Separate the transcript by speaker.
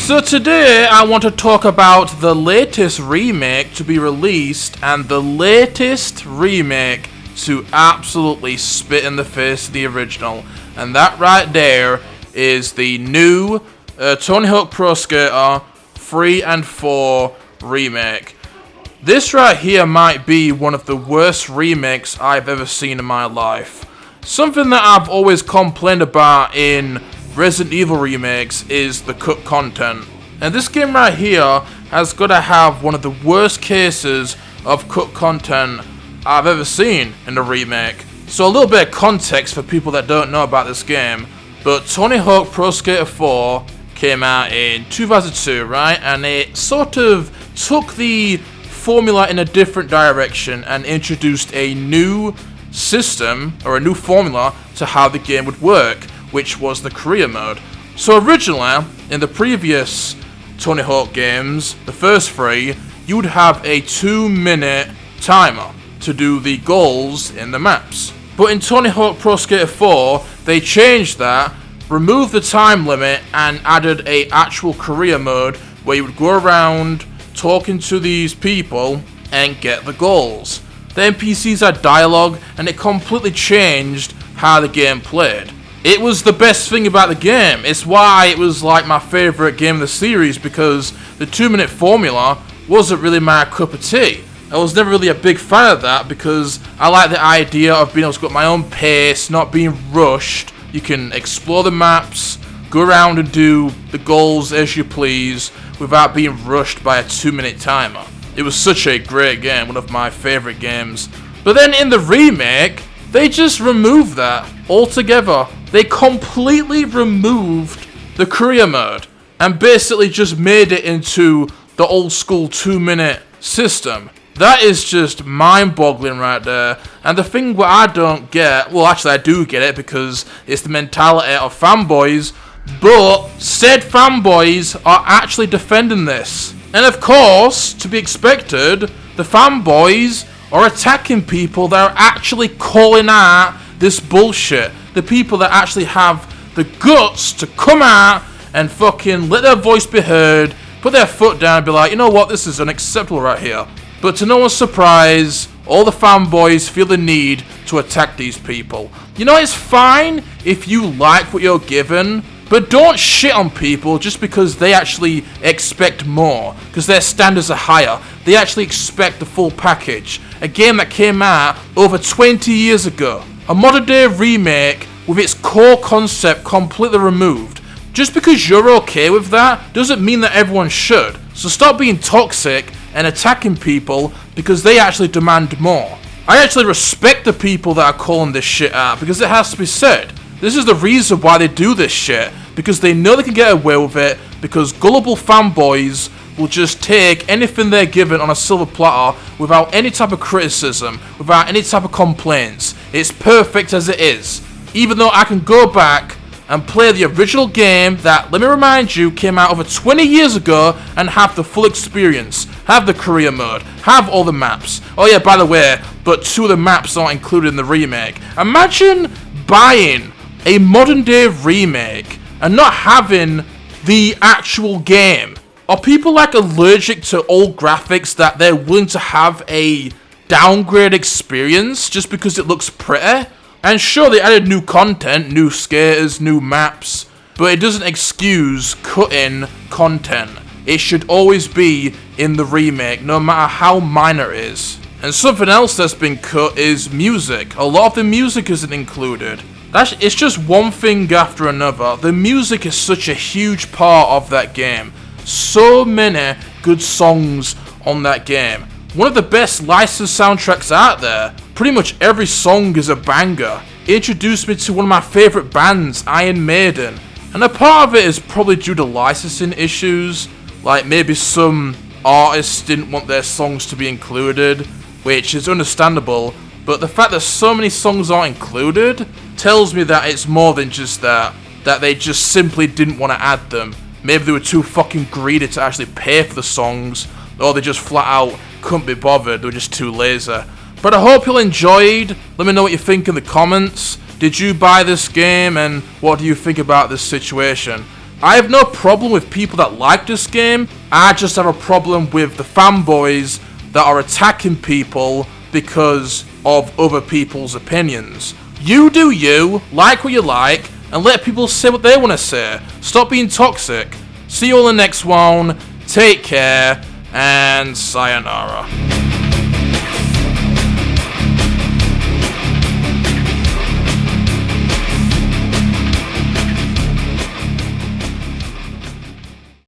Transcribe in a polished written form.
Speaker 1: So today I want to talk about the latest remake to be released and the latest remake to absolutely spit in the face of the original. And that right there is the new Tony Hawk Pro Skater 3 and 4 remake. This right here might be one of the worst remakes I've ever seen in my life. Something that I've always complained about in Resident Evil remakes is the cut content. And this game right here has got to have one of the worst cases of cut content I've ever seen in a remake. So a little bit of context for people that don't know about this game. But Tony Hawk Pro Skater 4 came out in 2002, right? And it sort of took the formula in a different direction and introduced a new system or a new formula to how the game would work, which was the career mode. So originally, in the previous Tony Hawk games, the first three, you would have a 2-minute timer to do the goals in the maps. But in Tony Hawk Pro Skater 4, they changed that, removed the time limit, and added a actual career mode where you would go around talking to these people and get the goals. The NPCs had dialogue, and it completely changed how the game played. It was the best thing about the game. It's why it was like my favourite game of the series, because the 2-minute formula wasn't really my cup of tea. I was never really a big fan of that because I like the idea of being able to go at my own pace, not being rushed. You can explore the maps, go around and do the goals as you please without being rushed by a 2-minute timer. It was such a great game, one of my favourite games. But then in the remake, they just removed that altogether. They completely removed the career mode and basically just made it into the old school 2-minute system. That is just mind-boggling right there. And the thing what I don't get, well actually I do get it because it's the mentality of fanboys, but said fanboys are actually defending this. And of course, to be expected, the fanboys are attacking people that are actually calling out this bullshit. The people that actually have the guts to come out and fucking let their voice be heard, put their foot down and be like, you know what, this is unacceptable right here. But to no one's surprise, all the fanboys feel the need to attack these people. You know, it's fine if you like what you're given, but don't shit on people just because they actually expect more, because their standards are higher. They actually expect the full package. A game that came out over 20 years ago. A modern day remake with its core concept completely removed. Just because you're okay with that doesn't mean that everyone should. So stop being toxic and attacking people because they actually demand more. I actually respect the people that are calling this shit out because it has to be said. This is the reason why they do this shit, because they know they can get away with it, because gullible fanboys will just take anything they're given on a silver platter without any type of criticism, without any type of complaints. It's perfect as it is. Even though I can go back and play the original game that, let me remind you, came out over 20 years ago and have the full experience, have the career mode, have all the maps. Oh yeah, by the way, but 2 of the maps aren't included in the remake. Imagine buying a modern day remake and not having the actual game. Are people like allergic to old graphics that they're willing to have a downgrade experience just because it looks pretty? And sure, they added new content, new skaters, new maps, but it doesn't excuse cutting content. It should always be in the remake, no matter how minor it is. And something else that's been cut is music. A lot of the music isn't included. It's just one thing after another. The music is such a huge part of that game. So many good songs on that game. One of the best licensed soundtracks out there. Pretty much every song is a banger. It introduced me to one of my favourite bands, Iron Maiden. And a part of it is probably due to licensing issues. Like maybe some artists didn't want their songs to be included, which is understandable. But the fact that so many songs aren't included tells me that it's more than just that they just simply didn't want to add them. Maybe they were too fucking greedy to actually pay for the songs, or they just flat out couldn't be bothered, they were just too lazy. But I hope you enjoyed. Let me know what you think in the comments. Did you buy this game and what do you think about this situation? I have no problem with people that like this game, I just have a problem with the fanboys that are attacking people because of other people's opinions. You do you, like what you like, and let people say what they want to say. Stop being toxic. See you all in the next one, take care, and sayonara.